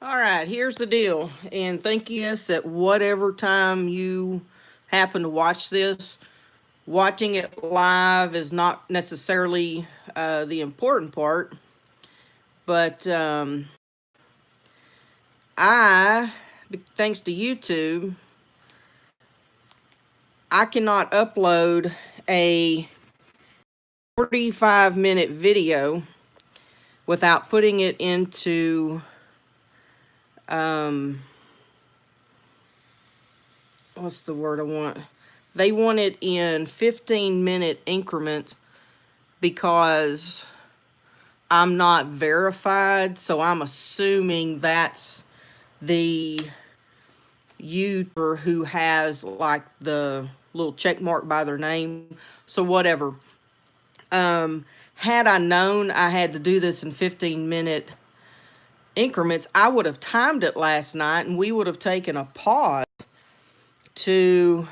All right, here's the deal. And thank you, yes, at whatever time you happen to watch this. Watching it live is not necessarily the important part, but I, thanks to YouTube, I cannot upload a 45-minute video without putting it into um, what's the word I want? They want it in 15-minute increments because I'm not verified, so I'm assuming that's the YouTuber who has like the little check mark by their name. So whatever. Had I known I had to do this in 15-minute increments, I would have timed it last night and we would have taken a pause to,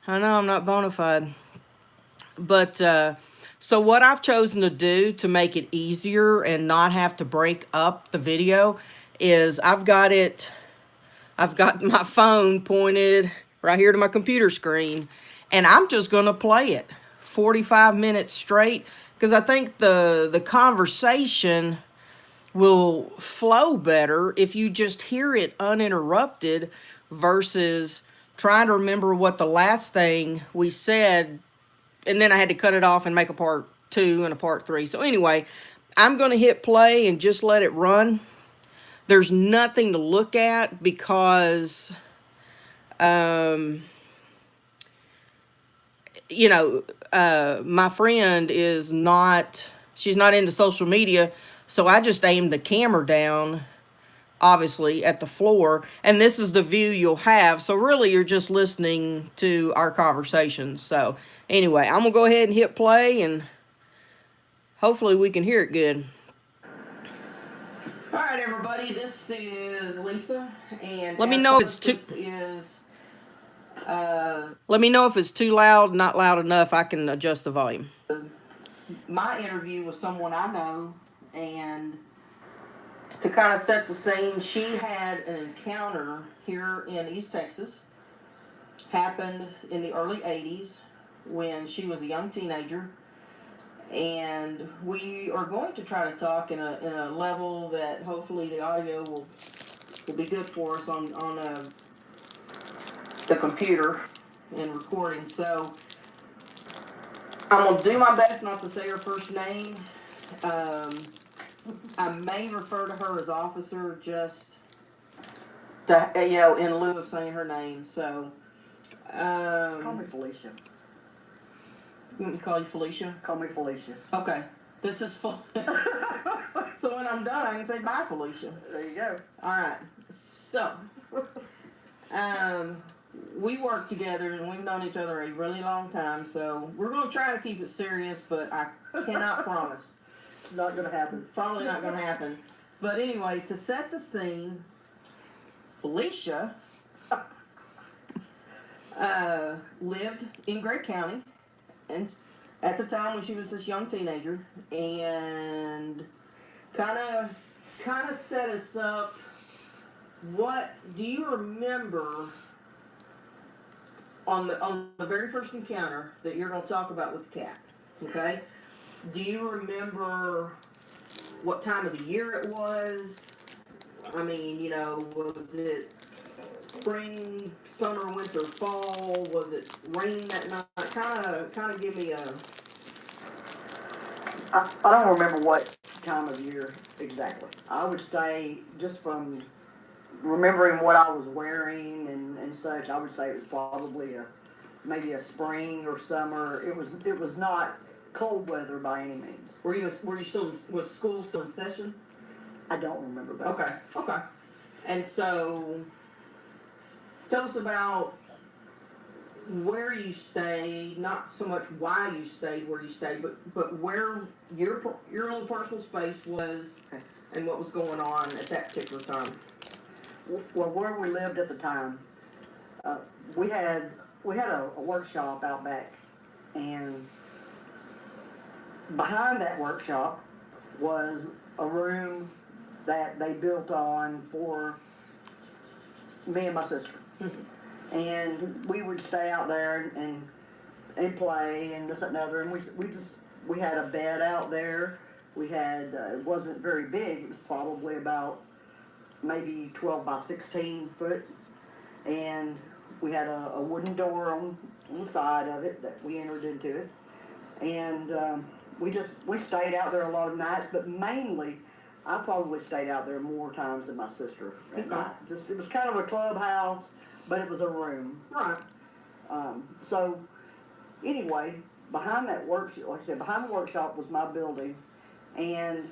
I know I'm not bona fide, but so what I've chosen to do to make it easier and not have to break up the video is I've got my phone pointed right here to my computer screen, and I'm just going to play it 45 minutes straight because I think the conversation will flow better if you just hear it uninterrupted versus trying to remember what the last thing we said, and then I had to cut it off and make a part 2 and a part 3. So anyway, I'm going to hit play and just let it run. There's nothing to look at because um, my friend she's not into social media, so I just aimed the camera down, obviously, at the floor, and this is the view you'll have. So really, you're just listening to our conversation. So anyway, I'm gonna go ahead and hit play, and hopefully we can hear it good. All right, everybody, this is Lisa, and let me know if it's let me know if it's too loud, not loud enough. I can adjust the volume. My interview with someone I know, and to kind of set the scene, she had an encounter here in East Texas. Happened in the early 80s when she was a young teenager. And we are going to try to talk in a level that hopefully the audio will be good for us on the computer and recording. So I'm going to do my best not to say her first name. I may refer to her as officer just to, in lieu of saying her name. So call me Felicia. You want me to call you Felicia? Call me Felicia. Okay. This is So when I'm done, I can say bye, Felicia. There you go. All right. So, we work together and we've known each other a really long time. So we're going to try to keep it serious, but I cannot promise. It's not going to happen. Probably not going to happen. But anyway, to set the scene, Felicia lived in Gregg County, and at the time when she was this young teenager, and kind of set us up. What do you remember on the very first encounter that you're going to talk about with the cat? Okay, do you remember what time of the year it was? I mean, was it spring, summer, winter, fall? Was it raining that night? Kind of give me a. I don't remember what time of year exactly. I would say just from remembering what I was wearing and such, I would say it was probably maybe a spring or summer. It was not cold weather by any means. Was school still in session? I don't remember that. Okay. And so, tell us about where you stayed, not so much why you stayed where you stayed, but where your own personal space was, okay, and what was going on at that particular time. Well, where we lived at the time, we had a workshop out back, and behind that workshop was a room that they built on for me and my sister. And we would stay out there and play and this and another. And we had a bed out there. We had it wasn't very big. It was probably about maybe 12 by 16 foot, and we had a wooden door on the side of it that we entered into it. And we stayed out there a lot of nights, but mainly I probably stayed out there more times than my sister at night. Just it was kind of a clubhouse, but it was a room. Right. So anyway, behind that workshop, like I said, behind the workshop was my building, and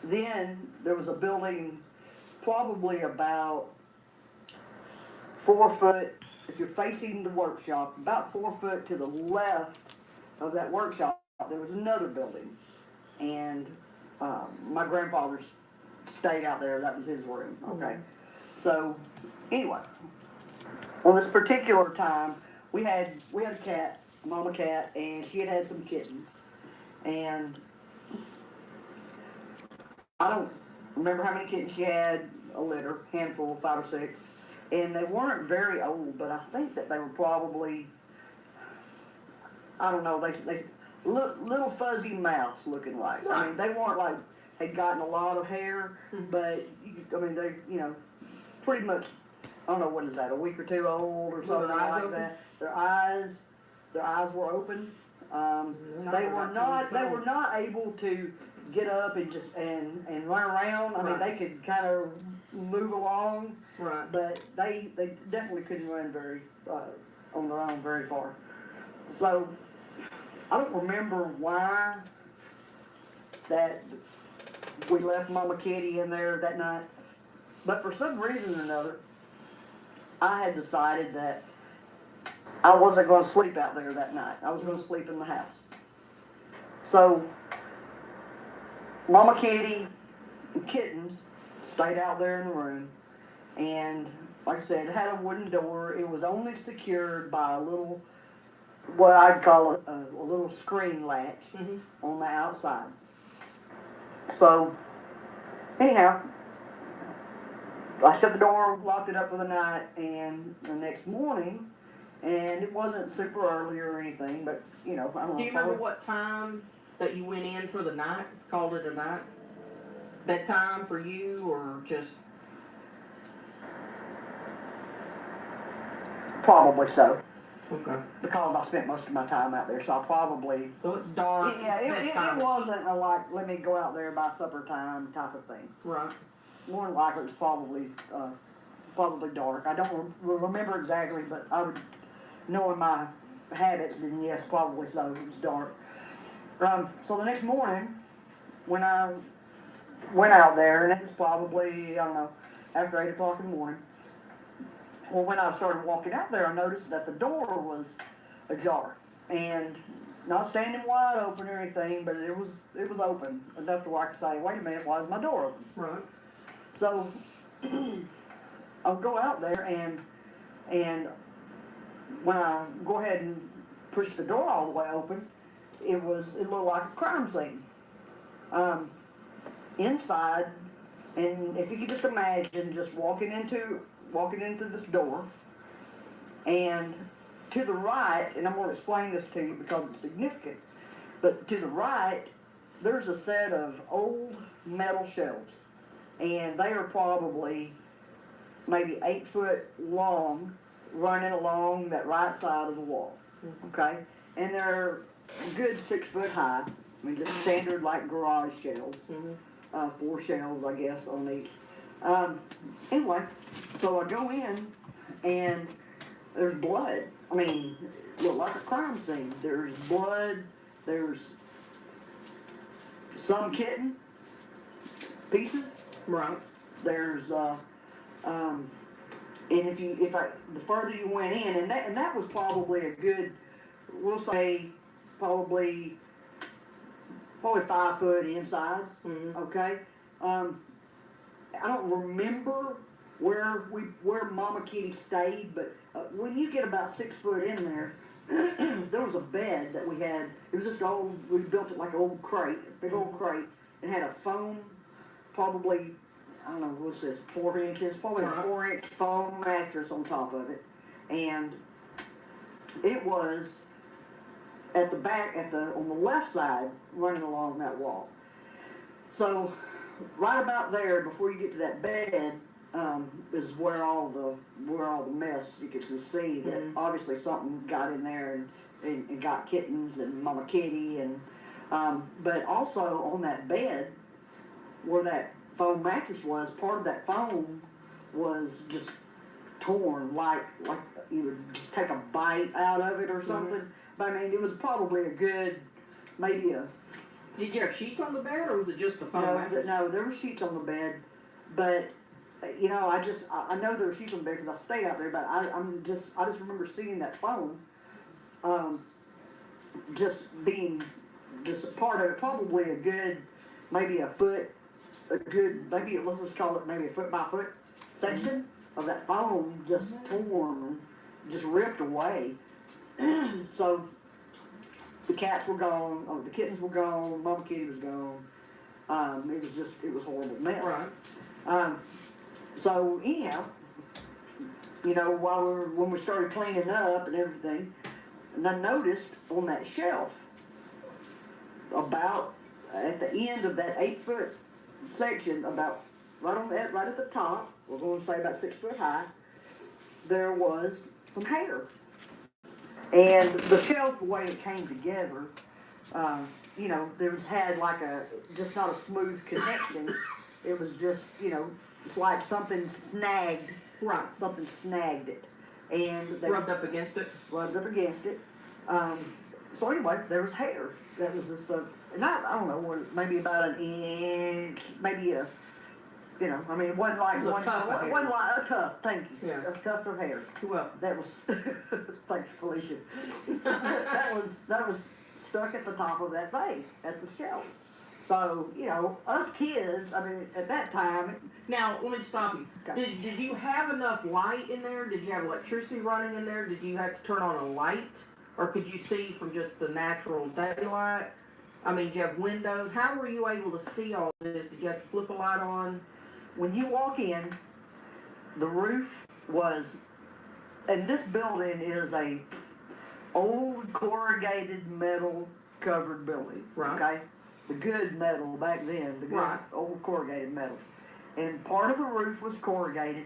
then there was a building probably about 4 foot, if you're facing the workshop, about 4 foot to the left of that workshop, there was another building. And my grandfather stayed out there. That was his room. Okay. So anyway, on this particular time, we had a cat, a mama cat, and she had some kittens. And I don't remember how many kittens she had, a litter, handful, 5 or 6. And they weren't very old, but I think that they were probably, I don't know, they little fuzzy mouse looking like. Right. I mean, they weren't like, had gotten a lot of hair, but, they, pretty much, I don't know, what is that, a week or two old or something like that. Their eyes were open. They were not able to get up and just and run around. I mean, they could kind of move along, Right. but they definitely couldn't run very on their own very far. So I don't remember why that we left Mama Kitty in there that night, but for some reason or another, I had decided that I wasn't going to sleep out there that night. I was going to sleep in the house. So Mama Kitty and kittens stayed out there in the room, and like I said, it had a wooden door. It was only secured by a little, what I'd call a little screen latch on the outside. So anyhow, I shut the door, locked it up for the night, and the next morning, and it wasn't super early or anything, but I don't know. Do you remember what time that you went in for the night? Called it a night? Bedtime for you, or just? Probably so. Okay. Because I spent most of my time out there, so I probably. So it's dark. Yeah, it wasn't a like, let me go out there by supper time type of thing. Right. More than likely, it was probably dark. I don't remember exactly, but I would, knowing my habits, then yes, probably so. It was dark. So the next morning, when I went out there, and it was probably, I don't know, after 8 o'clock in the morning. Well, when I started walking out there, I noticed that the door was ajar, and not standing wide open or anything, but it was open enough to where I could say, "Wait a minute, why is my door open?" Right. So I'll go out there, and when I go ahead and push the door all the way open, it looked like a crime scene. Inside, and if you could just imagine just walking into this door, and to the right, and I'm going to explain this to you because it's significant, but to the right, there's a set of old metal shelves, and they are probably maybe 8 foot long, running along that right side of the wall, okay? And they're a good 6 foot high. I mean, just standard like garage shelves. 4 shelves, I guess, on each. Anyway, so I go in, and there's blood. I mean, it looked like a crime scene. There's blood. There's some kitten pieces. Right. There's and the further you went in, and that was probably a good, we'll say, probably 5 foot inside. Okay. I don't remember where Mama Kitty stayed, but when you get about 6 foot in there, there was a bed that we had. It was just we built it like an old crate, big old crate, and had a foam probably, I don't know, what's this, 4 inches, probably a 4-inch foam mattress on top of it. And it was at the back, on the left side, running along that wall. So, right about there, before you get to that bed, is where all the mess you could just see that obviously something got in there and got kittens and Mama Kitty and but also on that bed where that foam mattress was, part of that foam was just torn, like you would just take a bite out of it or something. But I mean, it was probably a good, maybe a. Did you have sheets on the bed, or was it just the foam mattress? No, there were sheets on the bed, but you know, I know there were sheets on the bed because I stayed out there. But I just remember seeing that foam, just being just a part of it. Probably a good, maybe a foot, maybe let's just call it maybe a foot by foot section of that foam just torn, just ripped away. So the cats were gone, the kittens were gone, Mama Kitty was gone. It was a horrible mess. Right. So anyhow, you know, when we started cleaning up and everything, and I noticed on that shelf, about at the end of that 8-foot section, about right at the top, we're going to say about 6 foot high, there was some hair. And the shelf, the way it came together, you know, had like just not a smooth connection. It was just, you know, it's like something snagged. Right. Something snagged it. And rubbed up against it. Rubbed up against it. So anyway, there was hair. That was just and I don't know, maybe about an inch, maybe you know, I mean, it wasn't like wasn't like a tuft. Thank you. Yeah. A tuft of hair. Well, that was. Thank you, Felicia. that was stuck at the top of that thing at the shelf. So you know, us kids. I mean, at that time. Now let me stop you. Okay. Did you have enough light in there? Did you have electricity running in there? Did you have to turn on a light, or could you see from just the natural daylight? I mean, did you have windows? How were you able to see all this? Did you have to flip a light on? When you walk in, the roof was, and this building is a old corrugated metal covered building. Right. Okay, the good metal back then, the good old corrugated metal, and part of the roof was corrugated,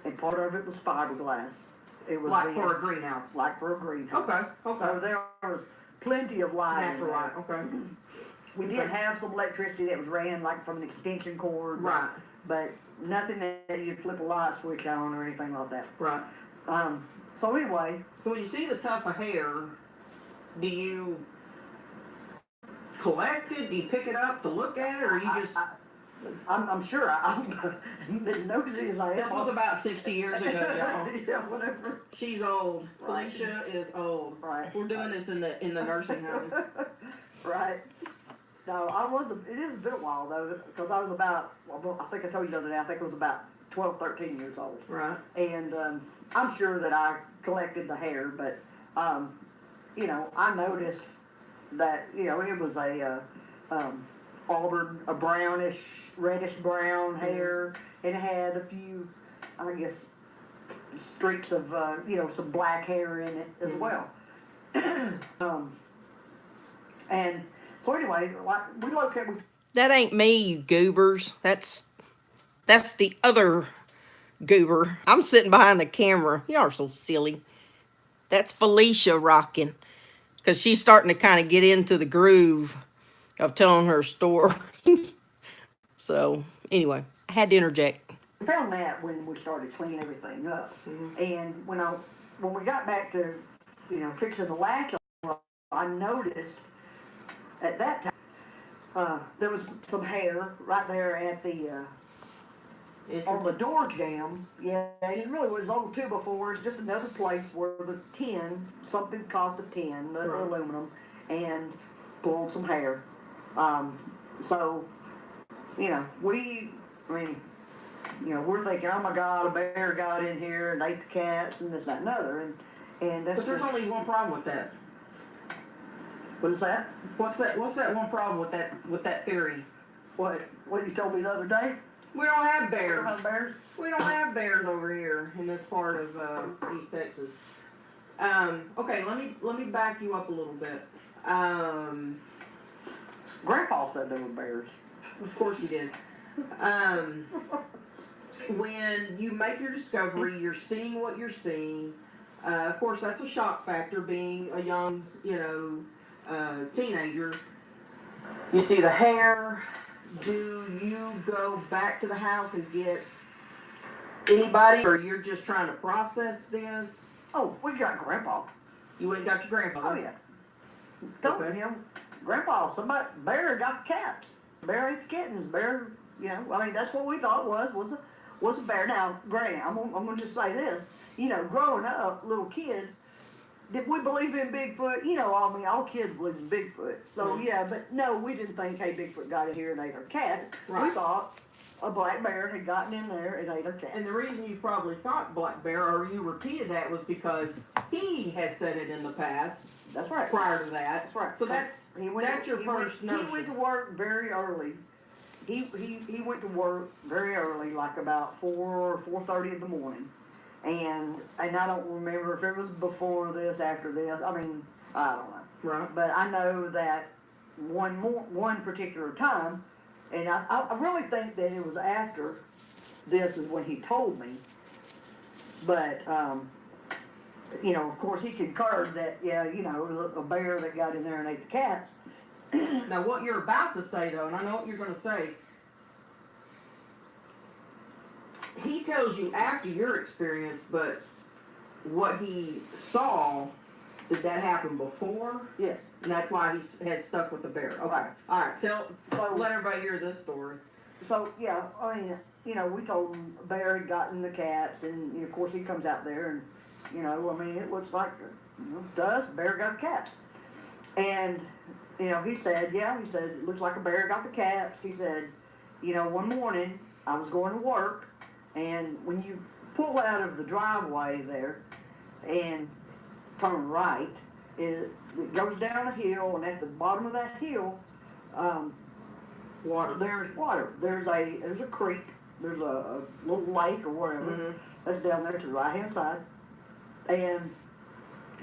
and part of it was fiberglass. It was like for a greenhouse. Like for a greenhouse. Okay. So there was plenty of light. Natural light. Okay. We did have some electricity that was ran like from an extension cord. Right. But nothing that you'd flip a light switch on or anything like that. Right. So anyway. So when you see the tuft of hair, do you collect it? Do you pick it up to look at it, or you just? I'm sure I'm as nosy as I am. This was about 60 years ago, y'all. Yeah, whatever. She's old. Right. Felicia is old. Right. We're doing this in the nursing home. Right. No, it has been a while though, because I was about, I think I told you the other day, I think it was about 12, 13 years old. Right. And I'm sure that I collected the hair, but, you know, I noticed that, you know, it was a auburn, a brownish, reddish brown hair, and it had a few, I guess, streaks of, you know, some black hair in it as well. And so anyway, like we located. That ain't me, you goobers. That's the other goober. I'm sitting behind the camera. You are so silly. That's Felicia rocking, because she's starting to kind of get into the groove of telling her story. So anyway, I had to interject. We found that when we started cleaning everything up, and when we got back to, you know, fixing the latch, I noticed. At that time, there was some hair right there at the on the door jamb. Yeah, and it really was old 2x4. It's just another place where the tin, something caught the tin, the aluminum, and pulled some hair. So, you know, we're thinking, oh my God, a bear got in here and ate the cats and this, that, and other, and that's. But there's only one problem with that. What is that? What's that one problem with that theory? What you told me the other day? We don't have You bears. don't have bears? We don't have bears over here in this part of East Texas. Okay, let me back you up a little bit. Grandpa said there were bears. Of course you did. When you make your discovery, you're seeing what you're seeing. Of course, that's a shock factor. Being a young, teenager, you see the hair. Do you go back to the house and get anybody, or you're just trying to process this? Oh, we got Grandpa. You went and got your grandfather. Oh yeah. Told Okay. him, Grandpa, bear got the cats. Bear ate the kittens. Bear, I mean that's what we thought was a bear. Now, granted, I'm gonna just say this. Growing up, little kids, did we believe in Bigfoot? All kids believe in Bigfoot. So yeah, but no, we didn't think, hey, Bigfoot got in here and ate our cats. Right. We thought a black bear had gotten in there and ate our cats. And the reason you probably thought black bear, or you repeated that, was because he has said it in the past. That's right. Prior to that. That's right. So that's your first notion. He went to work very early. He went to work very early, like about 4:30 in the morning, and I don't remember if it was before this, after this. I mean, I don't know. Right. But I know that one particular time, and I really think that it was after this is when he told me. But of course, he concurred that it was a bear that got in there and ate the cats. Now, what you're about to say, though, and I know what you're going to say, he tells you after your experience, but what he saw, did that happen before? Yes. And that's why he has stuck with the bear. Okay. Right. All right. Let everybody hear this story. So, yeah, I mean, we told him a bear had gotten the cats, and of course he comes out there and, it looks like, to us, bear got the cats. And, he said, it looks like a bear got the cats. He said, one morning I was going to work, and when you pull out of the driveway there and turn right, it goes down a hill, and at the bottom of that hill, Water. there's water. There's a creek. There's a little lake or whatever that's down there to the right hand side. And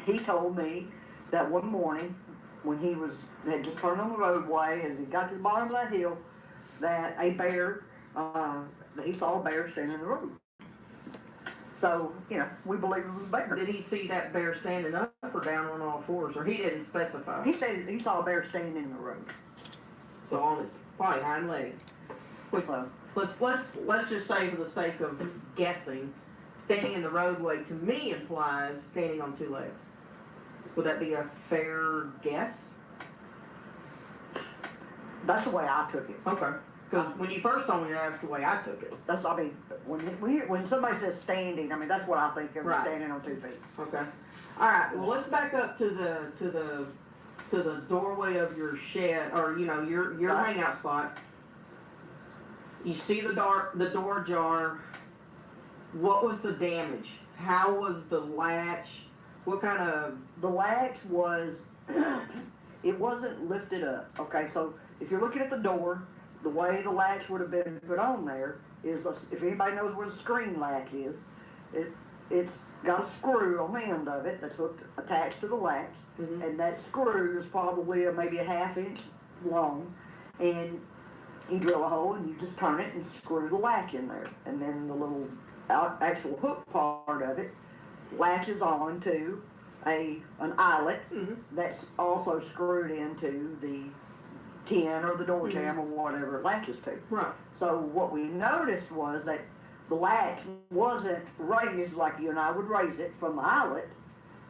he told me that one morning when he had just turned on the roadway, as he got to the bottom of that hill, that a bear, that he saw a bear standing in the road. So, we believe it was a bear. Did he see that bear standing up or down on all fours, or he didn't specify? He said he saw a bear standing in the road. So on his probably hind legs. So, Let's just say, for the sake of guessing, standing in the roadway to me implies standing on two legs. Would that be a fair guess? that's the way I took it. Okay. Because when you first told me that, that's the way I took it. When somebody says standing, that's what I think of, Right. standing on 2 feet. Okay. All right. Well, let's back up to the doorway of your shed, or your Right. hangout spot. You see the door ajar. What was the damage? How was the latch? What kind of... The latch was, it wasn't lifted up. Okay, so if you're looking at the door, the way the latch would have been put on there is, if anybody knows where the screen latch is, it's got a screw on the end of it that's attached to the latch, and that screw is probably maybe a ½ inch long, and you drill a hole and you just turn it and screw the latch in there, and then the little actual hook part of it latches on to an eyelet that's also screwed into the tin or the door jamb or whatever it latches to. Right. So what we noticed was that the latch wasn't raised like you and I would raise it from the eyelet.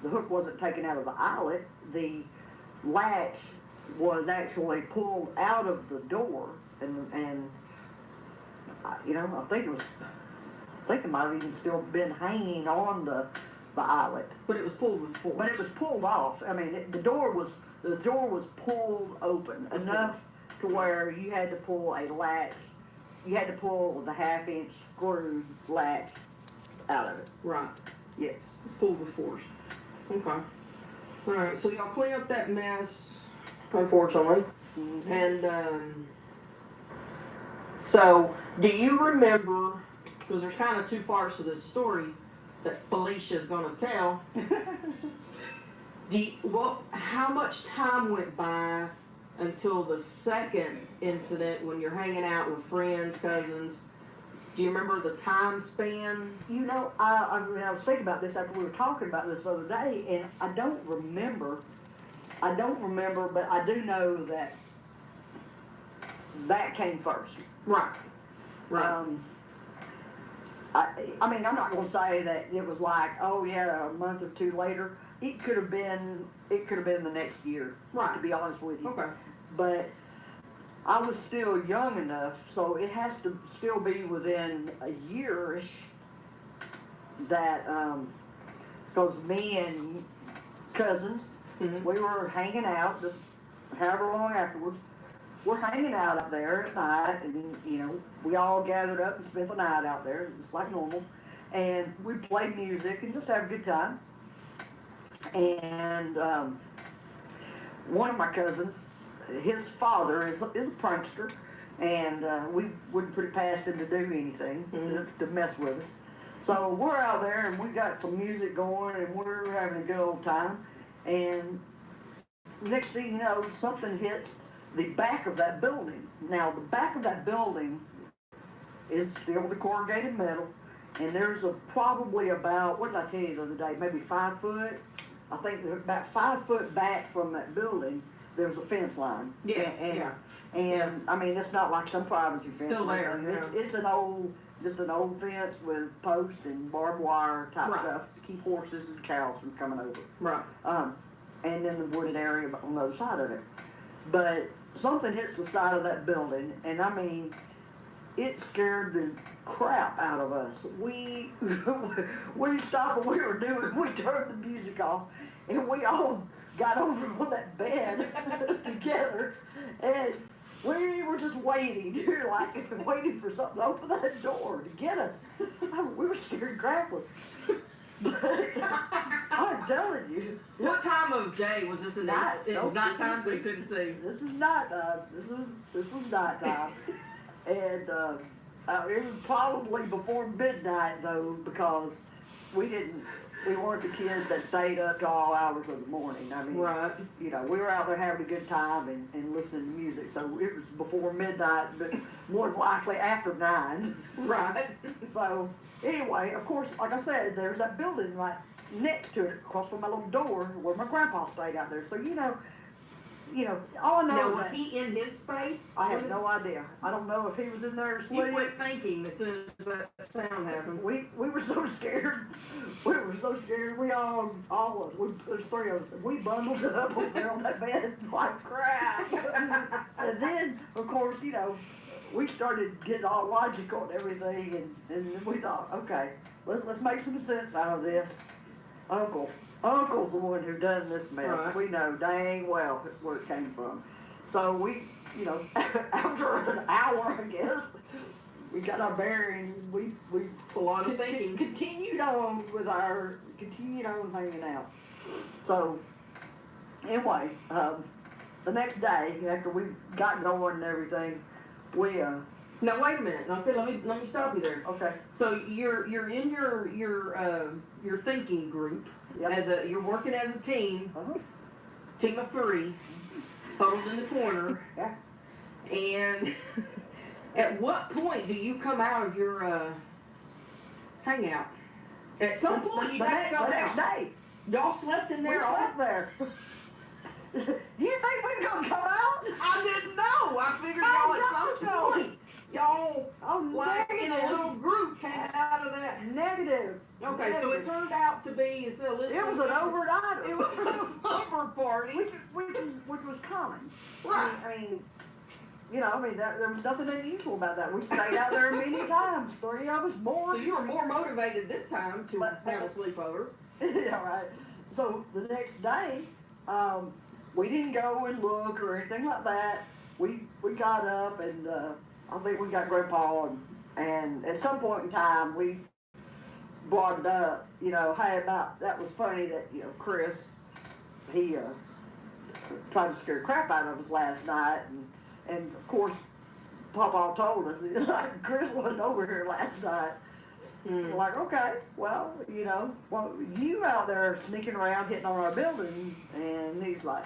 The hook wasn't taken out of the eyelet. The latch was actually pulled out of the door, and I think it might have even still been hanging on the eyelet. But it was pulled with force. But it was pulled off. The door was pulled open enough to where you had to pull a latch. You had to pull the ½ inch screw latch out of it. Right. Yes. It's pulled with force. Okay. All right. So y'all clean up that mess, unfortunately, and So, do you remember, because there's kind of two parts to this story that Felicia's going to tell. How much time went by until the second incident when you're hanging out with friends, cousins? Do you remember the time span? You know, I was thinking about this after we were talking about this the other day, and I don't remember, but I do know that came first. Right. I mean, I'm not going to say that it was like, oh yeah, a month or two later. It could have been the next year. Right. To be honest with you. Okay. But I was still young enough, so it has to still be within a year-ish that, because me and cousins, Mm-hmm. we were hanging out, just however long afterwards, we're hanging out up there at night, and, you know, we all gathered up and spent the night out there, just like normal, and we played music and just have a good time. And one of my cousins, his father is a prankster, and we wouldn't put it past him to do anything to mess with us. So we're out there, and we got some music going, and we're having a good old time. And next thing you know, something hits the back of that building. Now, the back of that building is still the corrugated metal, and there's probably about, what did I tell you the other day, maybe 5 foot? I think they're about 5 foot back from that building, there's a fence line. Yes, And I mean, it's not like some privacy fence. Still there. It's just an old fence with posts and barbed wire type stuff to keep horses and cows from coming over. Right. And then the wooded area on the other side of it. But something hits the side of that building, and I mean, it scared the crap out of us. We stopped what we were doing. We turned the music off, and we all got over on that bed together, and we were just waiting. We were like waiting for something to open that door to get us. We were scared crapless. But I'm telling you. What time of day was this? Night. It was nighttime, so you couldn't see. This is nighttime. This was nighttime, and it was probably before midnight though, because we weren't the kids that stayed up to all hours of the morning. I mean, right. You know, we were out there having a good time and listening to music, so it was before midnight, but more than likely after 9. Right. So anyway, of course, like I said, there's that building right next to it, across from my little door, where my grandpa stayed out there. So you know, all I know Now, is was he in his space? I have no idea. I don't know if he was in there asleep. You quit thinking as soon as that sound happened. We were so scared. We were so scared. We there's 3 of us. We bundled up over there on that bed like crap. And then, of course, you know, we started getting all logical and everything, and we thought, okay, let's make some sense out of this. Uncle's the one who done this mess. Right. We know dang well where it came from. So we, you know, after an hour, I guess, we got our bearings. We A lot of thinking. continued on hanging out. So anyway, the next day after we got going and everything, we Now wait a minute. Okay, let me stop you there. okay. So you're in your thinking group. Yep. You're working as a team, Uh-huh. team of 3, huddled in the corner. Yeah. And at what point do you come out of your hangout? At some point you have to go the next out. day. Y'all slept in We there all. slept there. You think we gonna come out? I didn't know. I figured y'all at some point y'all like in a negative. little group came out of that. Negative. Okay, so it turned out to be It was an overnighter. It was a slumber party. which was common. Right. I mean, you know, there was nothing unusual about that. We stayed out there many times. 3 of us more. So you were more motivated this time to have a sleepover. Yeah, right. So the next day, we didn't go and look or anything like that. We got up and I think we got Grandpa and at some point in time we brought it up, you know, hey, that was funny that, you know, Chris, he tried to scare the crap out of us last night and of course Papa told us, it's like, Chris wasn't over here last night. We're like, okay, well, you out there sneaking around hitting on our building. And he's like,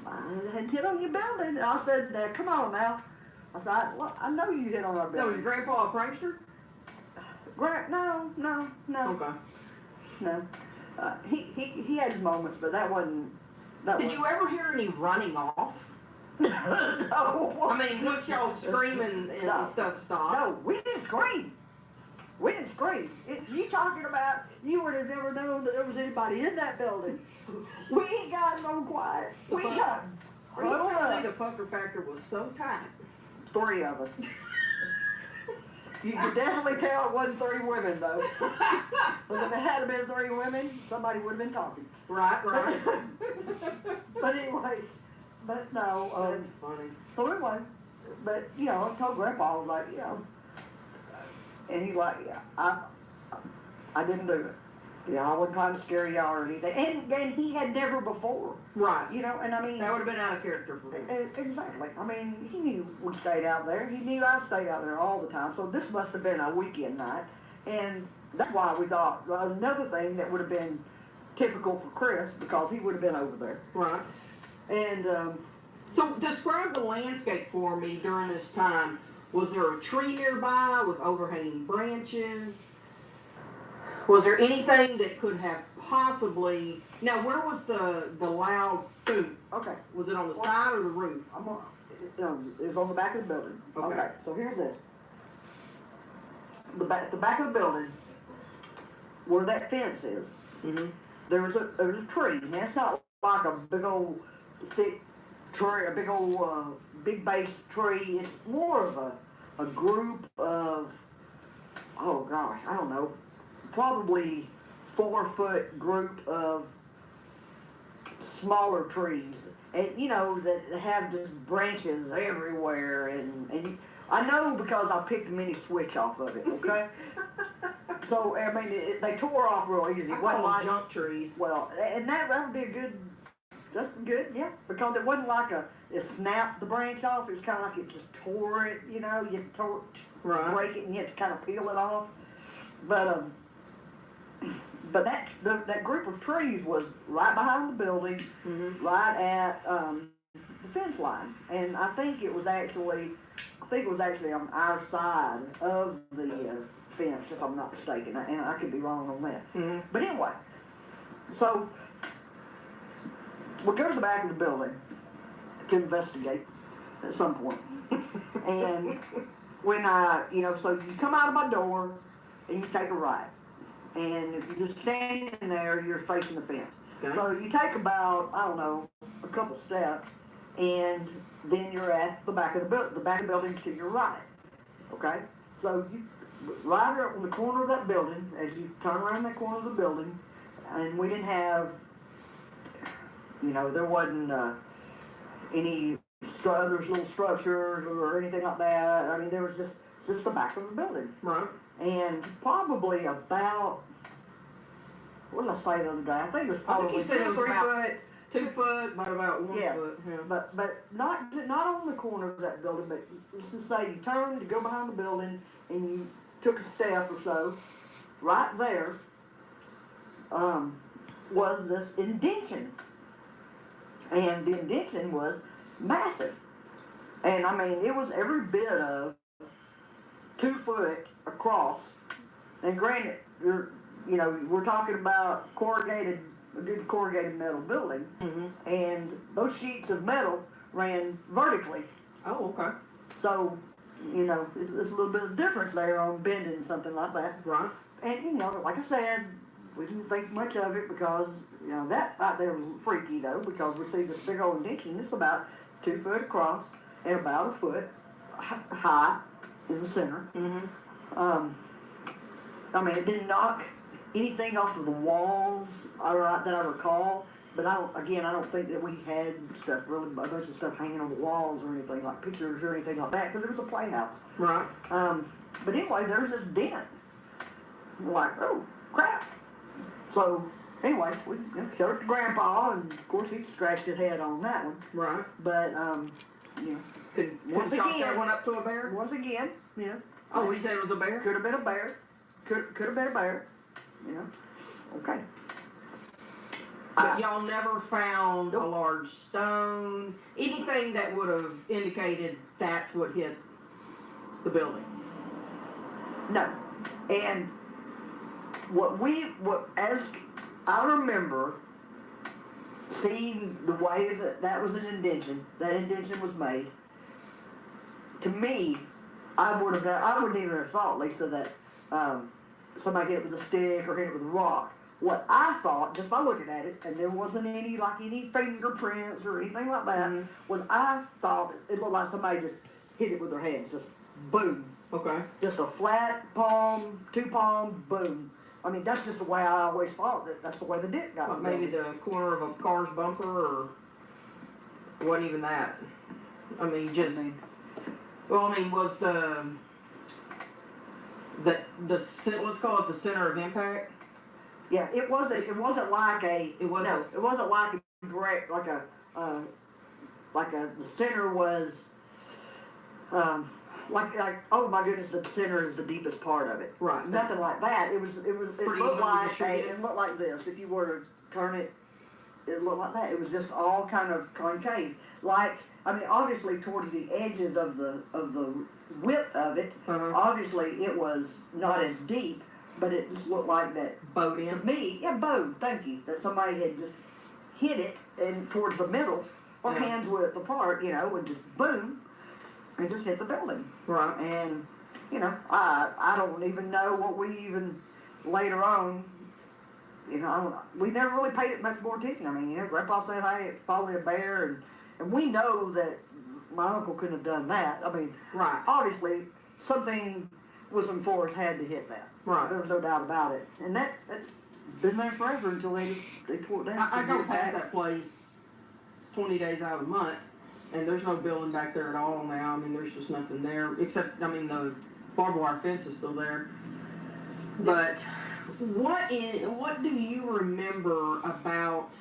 I hadn't hit on your building. And I said, come on now. I said, look, I know you hit on our No, was building. Grandpa a prankster? No. Okay. No. He had his moments, but that wasn't. Did you ever hear any running off? No. I mean, once y'all screaming and stuff stopped. No, we didn't scream. We didn't scream. You talking about, you would have never known that there was anybody in that building. We ain't got no quiet. We got Are you huddled telling me the up. pucker factor was so tight? 3 of us. You could definitely tell it wasn't 3 women, though. Because if it had been 3 women, somebody would have been talking. Right. But anyway, but no. That's funny. So anyway, but, I told Grandpa, I was like, and he's like, yeah, I didn't do it. I wasn't trying to scare y'all or anything. And he had never before. Right. And I mean. That would have been out of character for him. Exactly. I mean, he knew we stayed out there. He knew I stayed out there all the time. So this must have been a weekend night. And that's why we thought, another thing that would have been typical for Chris, because he would have been over there. Right. And, So describe the landscape for me during this time. Was there a tree nearby with overhanging branches? Was there anything that could have possibly... Now, where was the loud boom? okay. Was it on the side or the roof? It was on the back of the building. Okay. So here's this. The back of the building, where that fence is, there's a tree. Now, it's not like a big old thick tree, a big old big base tree. It's more of a group of, oh gosh, I don't know, probably 4-foot group of smaller trees, and that have just branches everywhere, and I know because I picked a mini switch off of it. Okay. So I mean, they tore off real easy. I call them junk trees. Well, and that would be a good. That's good, yeah, because it wasn't like it snapped the branch off. It was kind of like it just tore it. You tore it, right. Break it, and you had to kind of peel it off. But that group of trees was right behind the building, right at the fence line, and I think it was actually on our side of the fence, if I'm not mistaken, and I could be wrong on that. But anyway, so we go to the back of the building to investigate at some point, and when so you come out of my door and you take a right. And if you're just standing there, you're facing the fence. Okay. So you take about, I don't know, a couple steps, and then you're at the back of the building. The back of the building's to your right. Okay? So you right around the corner of that building, as you turn around that corner of the building, and we didn't have, there wasn't any other little structures or anything like that. I mean, there was just the back of the building. Right. And probably about, what did I say the other day? I think it was probably 2 or 3 foot. 2 foot, but about 1 yes, foot. Yeah. But not on the corner of that building, but let's just say you turned to go behind the building and you took a step or so. Right there was this indention. And the indention was massive. And I mean, it was every bit of 2 foot across, and granted, we're talking about a good corrugated metal building, and those sheets of metal ran vertically. Oh, okay. So, it's a little bit of difference there on bending something like that. Right. And, like I said, we didn't think much of it because, that out there was freaky, though, because we see this big old indention. It's about 2 foot across and about 1 foot high in the center. I mean, it didn't knock anything off of the walls, that I recall. But I don't think that we had a bunch of stuff hanging on the walls or anything like pictures or anything like that, because it was a playhouse. Right. But anyway, there was this dent. We're like, oh crap! So anyway, we showed it to Grandpa, and of course he scratched his head on that one. Right. But Could Once chalk again- that one up to a bear? Once again, you know. Oh, we said it was a bear? Could have been a bear. Could have been a bear. You know. Okay. But y'all never found a large stone, anything that would have indicated that's what hit the building. No. And what as I remember seeing the way that was an indention, that indention was made, to me, I wouldn't even have thought, Lisa, that somebody hit it with a stick or hit it with a rock. What I thought, just by looking at it, and there wasn't any fingerprints or anything like that, was I thought it looked like somebody just hit it with their hands, just boom. Okay. Just a flat palm, 2-palm, boom. I mean, that's just the way I always thought that's the way the dent got. What, maybe the corner of a car's bumper, or wasn't even that? I mean, just. Was the let's call it the center of impact? Yeah, it wasn't like a. It wasn't. No, it wasn't like a direct, the center was. Like oh my goodness, the center is the deepest part of it. Right. Nothing like that. It looked like this. If you were to turn it, it looked like that. It was just all kind of concave. Obviously towards the edges of the width of it, obviously it was not as deep, but it just looked like that. Bowed in? To me, yeah, bowed, thank you. That somebody had just hit it and towards the middle, or hands width apart, and just boom, and just hit the building. Right. And, I don't even know what we even later on, we never really paid it much more attention. I mean, Grandpa said, hey, it's probably a bear, and we know that my uncle couldn't have done that. I mean, right. Obviously, something with some force had to hit that. Right. There was no doubt about it. And that's been there forever until they tore it down. I go past that place 20 days out of the month, and there's no building back there at all now. I mean, there's just nothing there, except, the barbed wire fence is still there. But what do you remember about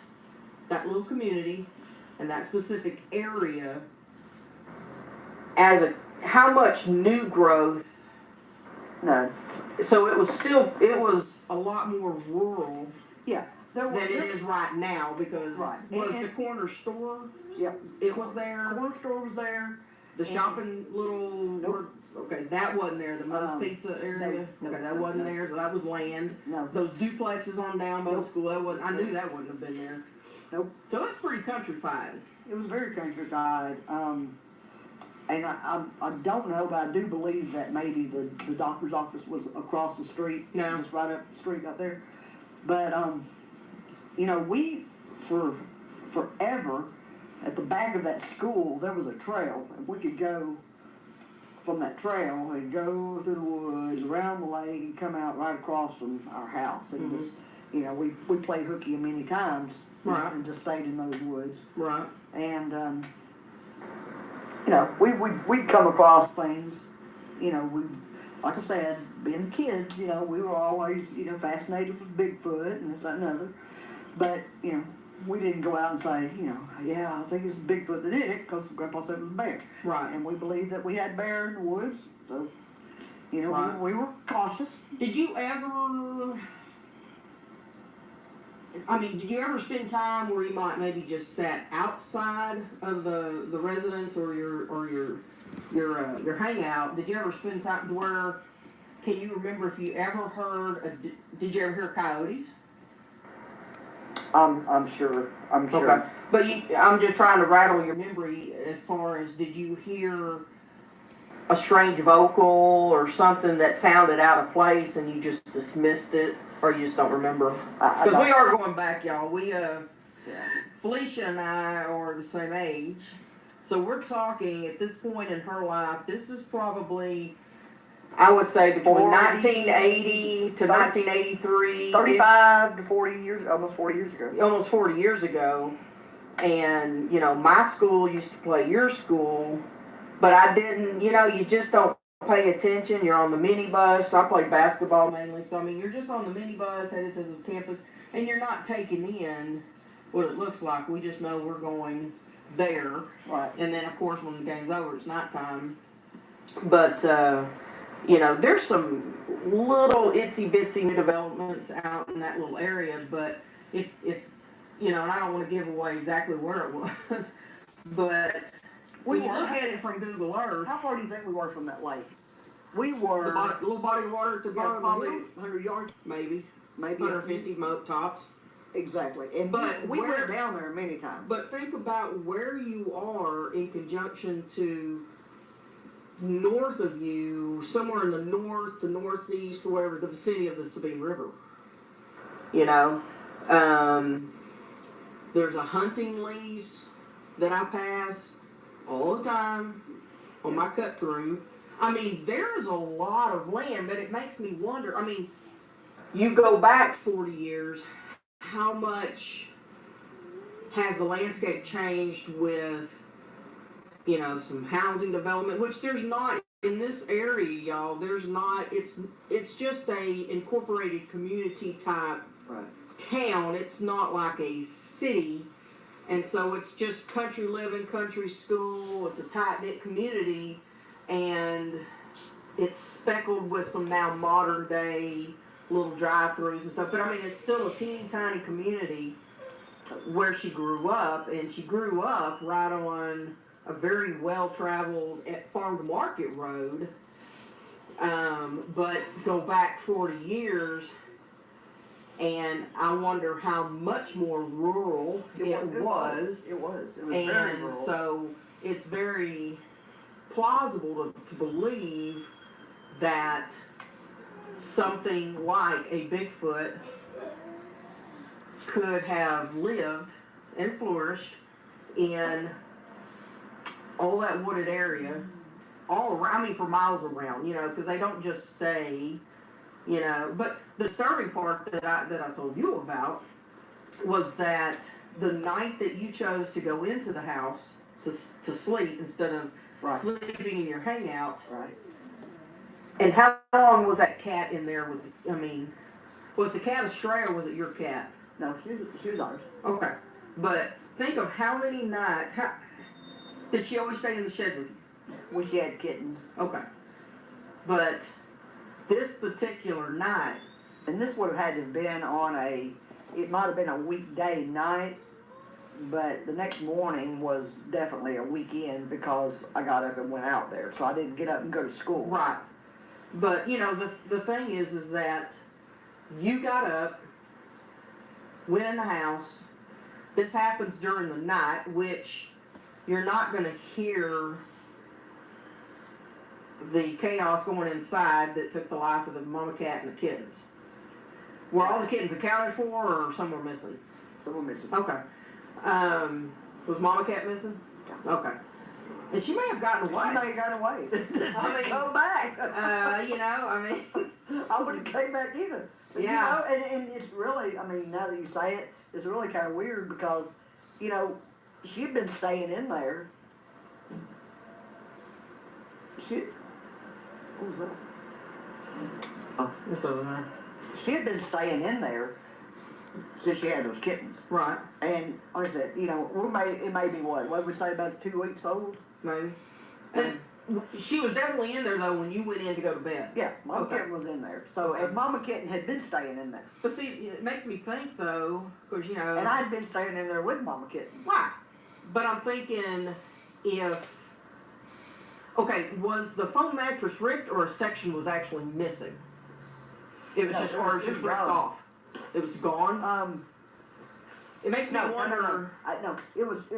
that little community and that specific area how much new growth? No. So it was a lot more rural. Yeah. Than it is right now, because was the corner store? Yep. It was there. Corner store was there. The shopping little. Nope. Okay, that wasn't there. The Moe's Pizza area. No, okay, that wasn't there. So that was land. No. Those duplexes on down by the school. That wasn't. I knew that wouldn't have been there. Nope. So it's pretty countrified. It was very countrified. And I don't know, but I do believe that maybe the doctor's office was across the street. No. Just right up the street up there. But we forever at the back of that school there was a trail, and we could go from that trail and go through the woods around the lake and come out right across from our house, and just we played hooky many times, right, and just stayed in those woods, right, and we'd come across things, we, like I said, being kids, we were always, fascinated with Bigfoot and this, that, and other. But, we didn't go out and say, yeah, I think it's Bigfoot that did it, because Grandpa said it was a bear. Right. And we believed that we had bear in the woods, so, right. we were cautious. Did you ever spend time where you might maybe just sat outside of the residence or your hangout? Did you ever spend time to where? Can you remember if you ever heard? Did you ever hear coyotes? I'm sure. Okay. But I'm just trying to rattle your memory as far as, did you hear a strange vocal or something that sounded out of place and you just dismissed it, or you just don't remember? Because we are going back, y'all. Felicia and I are the same age, so we're talking at this point in her life. This is probably, I would say, between 1980 to 1983. 35 to 40 years, almost 40 years ago. Almost 40 years ago. And, my school used to play your school, but I didn't, you just don't pay attention. You're on the minibus. I played basketball mainly, so, you're just on the minibus headed to the campus, and you're not taking in what it looks like. We just know we're going there. Right. And then, of course, when the game's over, it's nighttime. But, you know, there's some little itsy-bitsy new developments out in that little area. But if you know, and I don't want to give away exactly where it was, but when you look at it from Google Earth. How far do you think we were from that lake? We were... The little body of water at the bottom probably of the hill? 100 yards. Maybe 150 tops. Exactly. And But we went down there many times. But think about where you are in conjunction to north of you, somewhere in the north, the northeast, wherever, the vicinity of the Sabine River. You know, there's a hunting lease that I pass all the time on my cut through. I mean, there's a lot of land, but it makes me wonder. I mean, you go back 40 years, how much has the landscape changed with, you know, some housing development, which there's not in this area, y'all. There's not. It's just a incorporated community type town. It's not like a city, and so it's just country living, country school. It's a tight knit community, and it's speckled with some now modern day little drive-throughs and stuff. But I mean, it's still a teeny tiny community where she grew up, and she grew up right on a very well-traveled farm to market road. But go back 40 years, and I wonder how much more rural it was. It was And very rural. so it's very plausible to believe that something like a Bigfoot could have lived and flourished in all that wooded area, all around, I mean, for miles around, you know, because they don't just stay, you know. But the disturbing part that I told you about was that the night that you chose to go into the house to sleep instead of sleeping in your hangout. Right. And how long was that cat in there with, I mean, was the cat a stray or was it your cat? No, she was ours. Okay. But think of how many nights, did she always stay in the shed with you? When she had kittens. Okay. But this particular night. And this would have had to have been on it might have been a weekday night, but the next morning was definitely a weekend because I got up and went out there. So I didn't get up and go to school. Right. But, you know, the thing is that you got up, went in the house. This happens during the night, which you're not going to hear the chaos going inside that took the life of the mama cat and the kittens. Were all the kittens accounted for, or some were missing? Some were missing. Okay. Was mama cat missing? Yeah. Okay. And she may have gotten away. She may have gotten away. I mean, go back. You know, I mean, I would have came back either. But, yeah. You know, and it's really, I mean, now that you say it, it's really kind of weird because, you know, she'd been staying in there. What was that? Oh, it's over there. She had been staying in there since she had those kittens. Right. And like I said, you know, it may be what would we say, about 2 weeks old? Maybe. And she was definitely in there, though, when you went in to go to bed. Yeah, Mama Kitten was in there. So, and Mama Kitten had been staying in there. But see, it makes me think, though, because, you know... And I'd been staying in there with Mama Kitten. Right. But I'm thinking if... Okay, was the foam mattress ripped or a section was actually missing? It was No, just, it or was it was just ripped gone. off. It was gone? It makes me wonder... No, it was...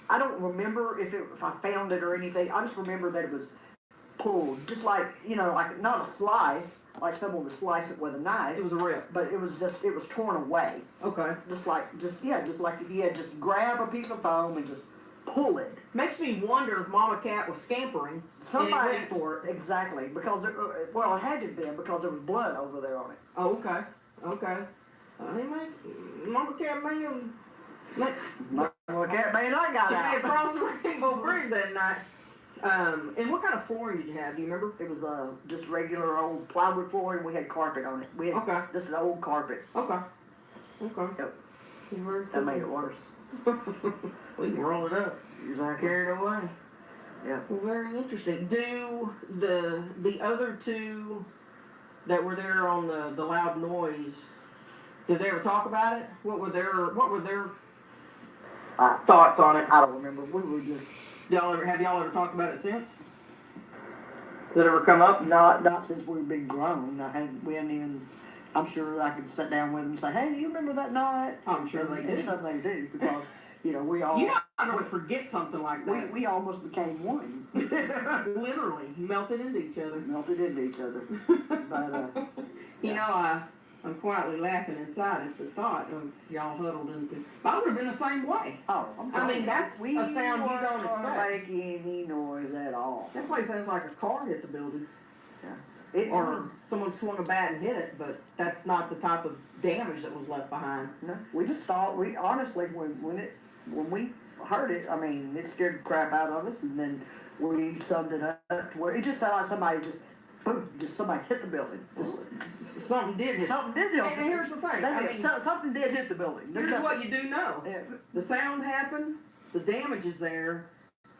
I don't remember if I found it or anything. I just remember that it was pulled, just like, you know, like not a slice, like someone would slice it with a knife. It was a rip. But it was torn away. Okay. Just like if you had just grab a piece of foam and just pull it. Makes me wonder if Mama Cat was scampering. Somebody and it went for it. Exactly, because it had to have been because there was blood over there on it. Oh, okay. Okay. Mama Cat may have... Well, cat may not got She may out. have crossed the Rainbow Bridge that night. And what kind of flooring did you have? Do you remember? It was just regular old plywood floor, and we had carpet on it. Okay. This is old carpet. Okay. Okay. Yep. Very That cool. made it worse. We can roll it up. Exactly. carried away. Yeah. Well, very interesting. Do the other two that were there on the loud noise, did they ever talk about it? What were their thoughts on it? I don't remember. We were just Have y'all ever talked about it since? Did it ever come up? not since we've been grown. We hadn't even. I'm sure I could sit down with them and say, "Hey, you remember that night?" I'm sure they do. It's something they do because we all. You're not going to forget something like that. We almost became one. Literally melted into each other. Melted into each other. But I'm quietly laughing inside at the thought of y'all huddled into. I would have been the same way. Oh, I mean, that's a sound you don't We expect. weren't making any noise at all. That place sounds like a car hit the building. Yeah. Or someone swung a bat and hit it, but that's not the type of damage that was left behind. No, we just thought honestly when we heard it, I mean, it scared the crap out of us, and then we summed it up to where it just sounded like somebody somebody hit the building. Something did hit. Something did hit. And here's the thing. Something did hit the building. Here's what you do know. Yeah. The sound happened. The damage is there.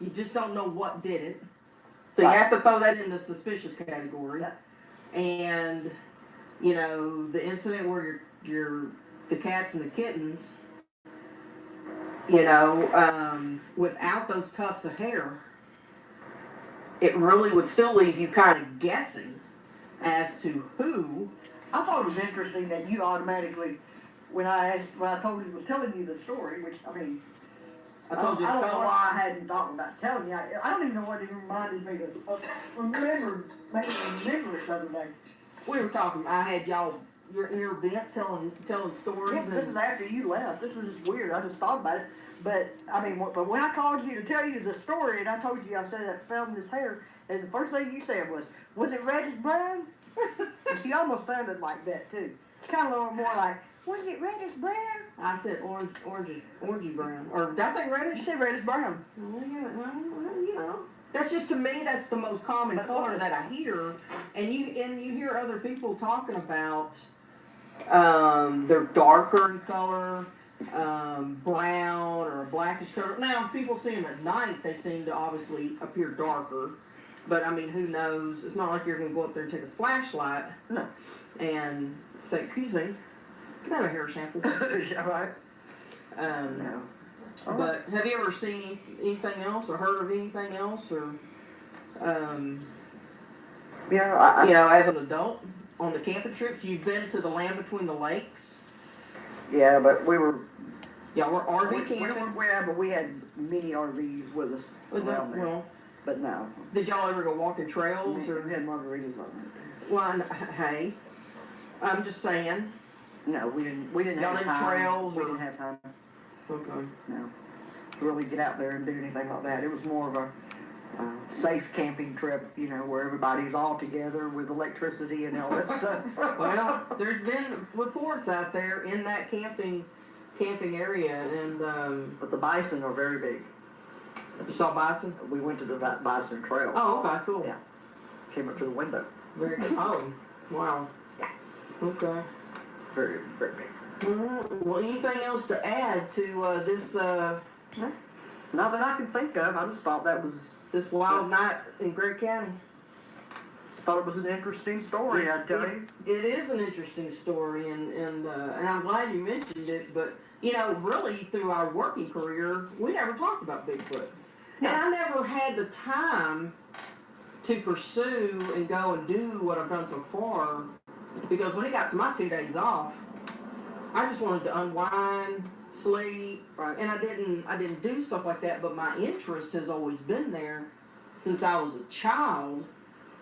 You just don't know what did it. So you have to throw that in the suspicious category. Yeah. And the incident where the cats and the kittens, without those tufts of hair, it really would still leave you kind of guessing as to who. I thought it was interesting that you automatically, when I was telling you the story, which I mean, I don't know why I hadn't thought about telling you. I don't even know what it reminded me of. Remember it the other day. We were talking. I had y'all your bent telling stories. Yes, this is after you left. This was just weird. I just thought about it. But I mean, but when I called you to tell you the story, and I told you I said that fell in his hair, and the first thing you said was it reddish brown? And she almost sounded like that too. It's kind of a little more like, was it reddish brown? I said orangey brown. Or did I say reddish? You said reddish brown. Well, yeah, that's just, to me, that's the most common color that I hear. And you hear other people talking about they're darker in color, brown or a blackish color. Now, if people see them at night, they seem to obviously appear darker. But I mean, who knows? It's not like you're going to go up there and take a flashlight and say, "Excuse me, can I have a hair sample?" All right. No. But have you ever seen anything else or heard of anything else, or as an adult on the camping trips, you've been to the Land Between the Lakes? Yeah, but we were. Y'all were RV camping. But we had many RVs with us around there. Well, but no. Did y'all ever go walking trails? We had margaritas on it. Well, hey, I'm just saying. No, we didn't. Y'all have did time. trails. We didn't have time. Okay. No, really get out there and do anything like that. It was more of a safe camping trip, where everybody's all together with electricity and all that stuff. Well, there's been reports out there in that camping area, and but the bison are very big. You saw bison? We went to the bison trail. Oh, okay, cool. Yeah, came up to the window. Very good. Oh, wow. Yeah. Okay. Very, very big. Well, anything else to add to this? No, not that I can think of. I just thought that was this wild night in Gregg County. Just thought it was an interesting story. I tell you, it is an interesting story, and I'm glad you mentioned it. But really, through our working career, we never talked about Bigfoot, and I never had the time to pursue and go and do what I've done so far, because when it got to my 2 days off, I just wanted to unwind, sleep, right. And I didn't do stuff like that. But my interest has always been there since I was a child,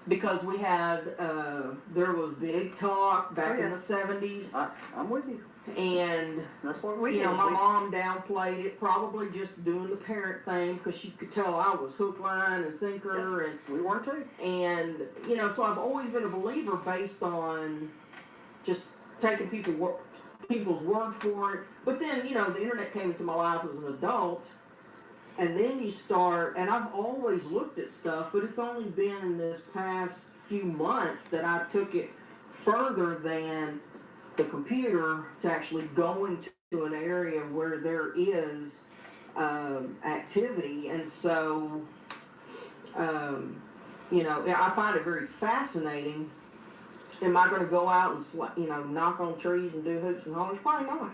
because we had there was big talk back in the 70s. I'm with you. And that's what we did. my mom downplayed it, probably just doing the parent thing, because she could tell I was hook, line, and sinker. Yeah, and we were too. And so I've always been a believer based on just taking people's word for it. But then, the internet came into my life as an adult, and then you start, and I've always looked at stuff, but it's only been in this past few months that I took it further than the computer to actually going to an area where there is activity. And so, I find it very fascinating. Am I going to go out and knock on trees and do hoops and hollers? Probably not.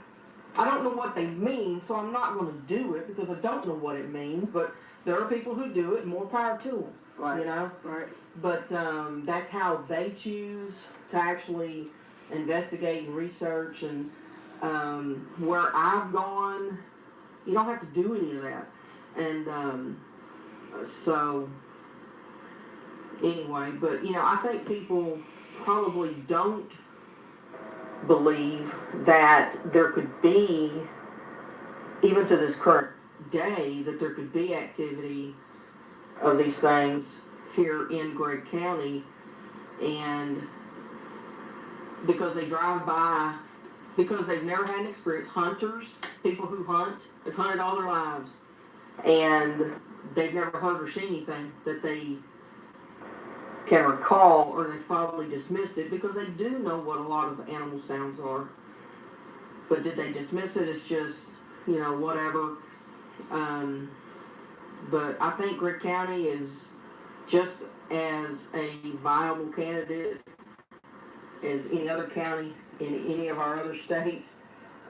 I don't know what they mean, so I'm not going to do it because I don't know what it means. But there are people who do it, and more power to them. Right. Right. But that's how they choose to actually investigate and research. And where I've gone, you don't have to do any of that. And so, anyway, but I think people probably don't believe that there could be, even to this current day, that there could be activity of these things here in Gregg County. And because they drive by, because they've never had an experience, hunters, people who hunt, have hunted all their lives, and they've never heard or seen anything that they can recall, or they've probably dismissed it because they do know what a lot of the animal sounds are. But did they dismiss it as just, whatever? But I think Gregg County is just as a viable candidate as any other county in any of our other states.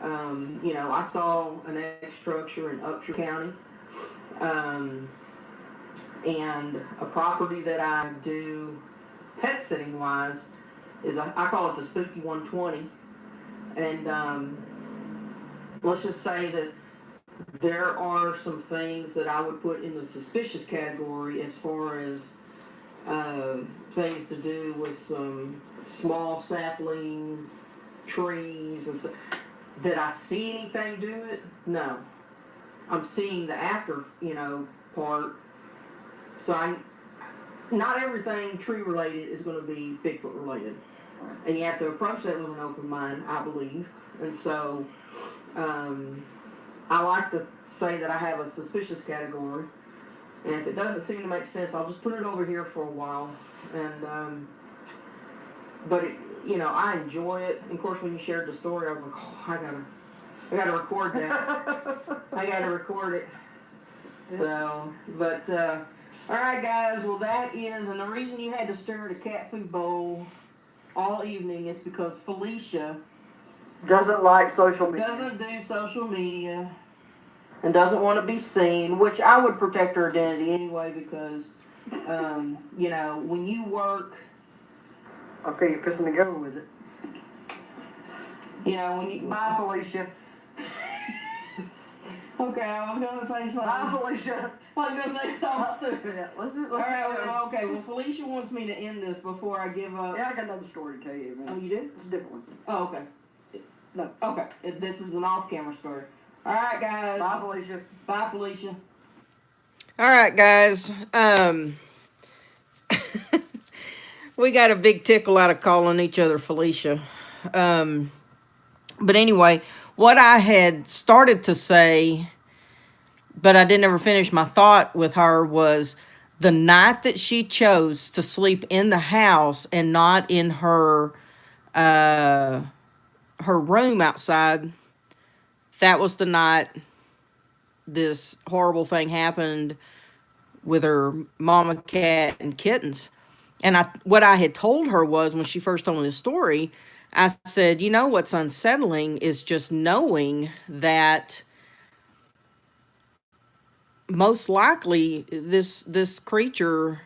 I saw an egg structure in Upshur County. And a property that I do pet sitting wise is, I call it the Spooky 120. And let's just say that there are some things that I would put in the suspicious category as far as things to do with some small sapling trees and stuff. Did I see anything do it? No. I'm seeing the after, part. So not everything tree related is going to be Bigfoot related. And you have to approach that with an open mind, I believe. And so I like to say that I have a suspicious category. And if it doesn't seem to make sense, I'll just put it over here for a while. And but I enjoy it. And of course, when you shared the story, I was like, oh, I gotta record that. I gotta record it. So, but all right, guys. Well, that is, and the reason you had to stare at a cat food bowl all evening is because Felicia Doesn't like social media. doesn't do social media and doesn't want to be seen, which I would protect her identity anyway because, when you work. Okay, you're fixing to go with it. When you. Bye, Felicia. Okay, I was gonna say something. Bye, Felicia. I was gonna say something stupid. Yeah, let's All right, okay. Well, Felicia wants me to end this before I give up. Yeah, I got another story to tell you, man. Oh, you do? It's a different one. Oh, okay. No. Okay. This is an off-camera story. All right, guys. Bye, Felicia. Bye, Felicia. All right, guys. We got a big tickle out of calling each other Felicia. But anyway, what I had started to say, but I didn't ever finish my thought with her, was the night that she chose to sleep in the house and not in her room outside. That was the night this horrible thing happened with her mama cat and kittens. And what I had told her was, when she first told me the story, I said, what's unsettling is just knowing that most likely this creature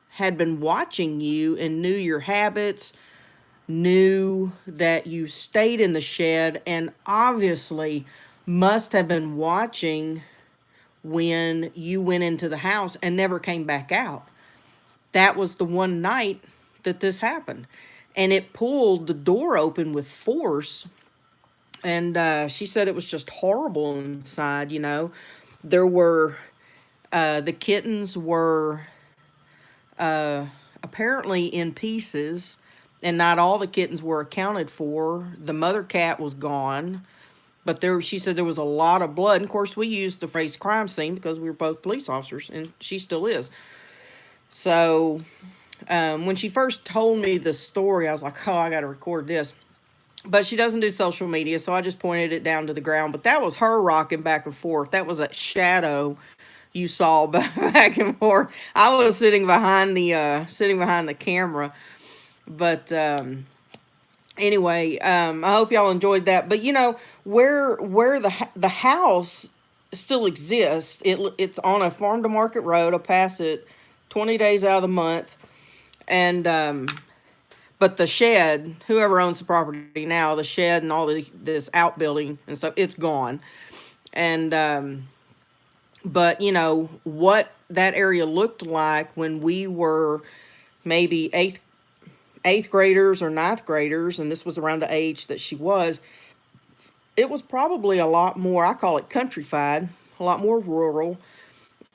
had been watching you and knew your habits, knew that you stayed in the shed, and obviously must have been watching when you went into the house and never came back out. That was the one night that this happened. And it pulled the door open with force. And she said it was just horrible inside, There were, the kittens were apparently in pieces. And not all the kittens were accounted for. The mother cat was gone. But she said there was a lot of blood. And of course, we used the phrase crime scene because we were both police officers. And she still is. So when she first told me the story, I was like, oh, I got to record this. But she doesn't do social media, so I just pointed it down to the ground. But that was her rocking back and forth. That was that shadow you saw back and forth. I was sitting behind the camera. But anyway, I hope y'all enjoyed that. But you know where the house still exists. It's on a farm to market road. I pass it 20 days out of the month, and but the shed, whoever owns the property now, the shed and all this outbuilding and stuff, it's gone. And but you know what that area looked like when we were maybe eighth graders or ninth graders, and this was around the age that she was. It was probably a lot more. I call it countrified, a lot more rural,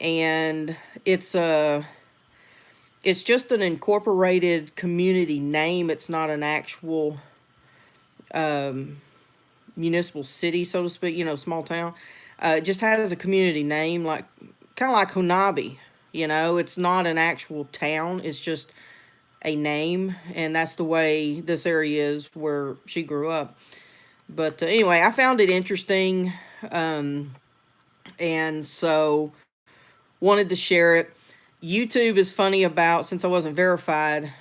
and it's just an incorporated community name. It's not an actual municipal city, so to speak, you know, small town. It just has a community name, like kind of like Hunabi. You know, it's not an actual town. It's just a name, and that's the way this area is where she grew up. But anyway, I found it interesting, and so wanted to share it. YouTube is funny about, since I wasn't verified,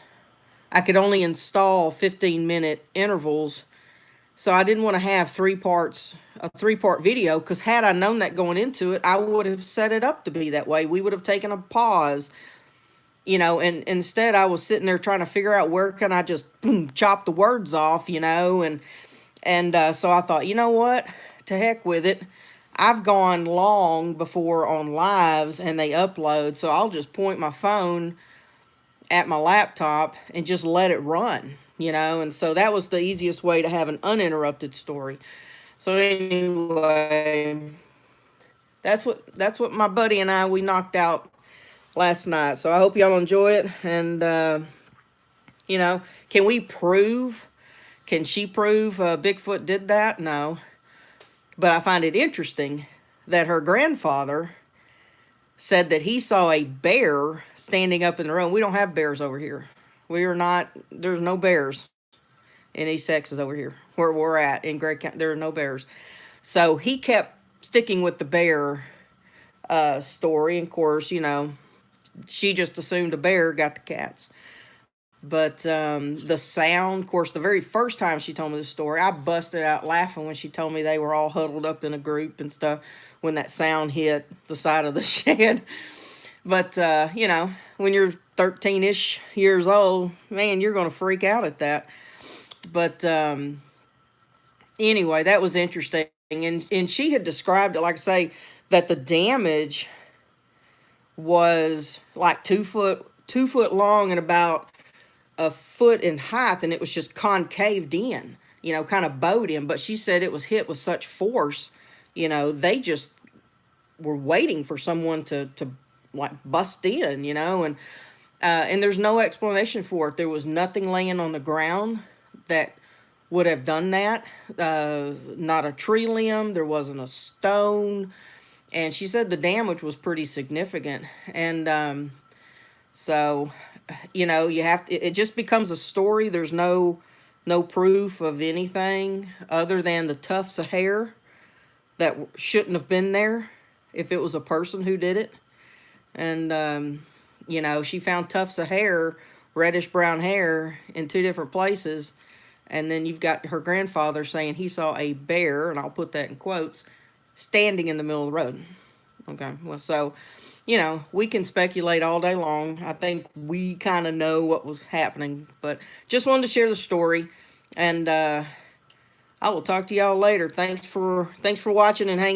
I could only install 15-minute intervals. So I didn't want to have a 3-part video, because had I known that going into it, I would have set it up to be that way. We would have taken a pause, you know, and instead I was sitting there trying to figure out where can I just boom, chop the words off, you know, and so I thought, you know what, to heck with it. I've gone long before on lives and they upload, so I'll just point my phone at my laptop and just let it run, you know, and so that was the easiest way to have an uninterrupted story. So anyway, that's what my buddy and we knocked out last night. So I hope y'all enjoy it, and you know, can she prove Bigfoot did that? No. But I find it interesting that her grandfather said that he saw a bear standing up in the road. We don't have bears over here. There's no bears in East Texas over here where we're at in Gregg County. There are no bears. So he kept sticking with the bear story. And of course, you know, she just assumed a bear got the cats. But the sound, of course, the very first time she told me the story, I busted out laughing when she told me they were all huddled up in a group and stuff when that sound hit the side of the shed. But, you know, when you're 13-ish years old, man, you're going to freak out at that. But anyway, that was interesting. And she had described it, like I say, that the damage was like 2 foot long and about a foot in height, and it was just concaved in, you know, kind of bowed in. But she said it was hit with such force, you know, they just were waiting for someone to like bust in, you know, and there's no explanation for it. There was nothing laying on the ground that would have done that. Not a tree limb. There wasn't a stone. And she said the damage was pretty significant. And so, you know, it just becomes a story. There's no proof of anything other than the tufts of hair that shouldn't have been there if it was a person who did it. And, you know, she found tufts of hair, reddish brown hair, in 2 different places. And then you've got her grandfather saying he saw a bear, and I'll put that in quotes, standing in the middle of the road. Okay, well, so, you know, we can speculate all day long. I think we kind of know what was happening, but just wanted to share the story, and I will talk to y'all later. Thanks for watching and hanging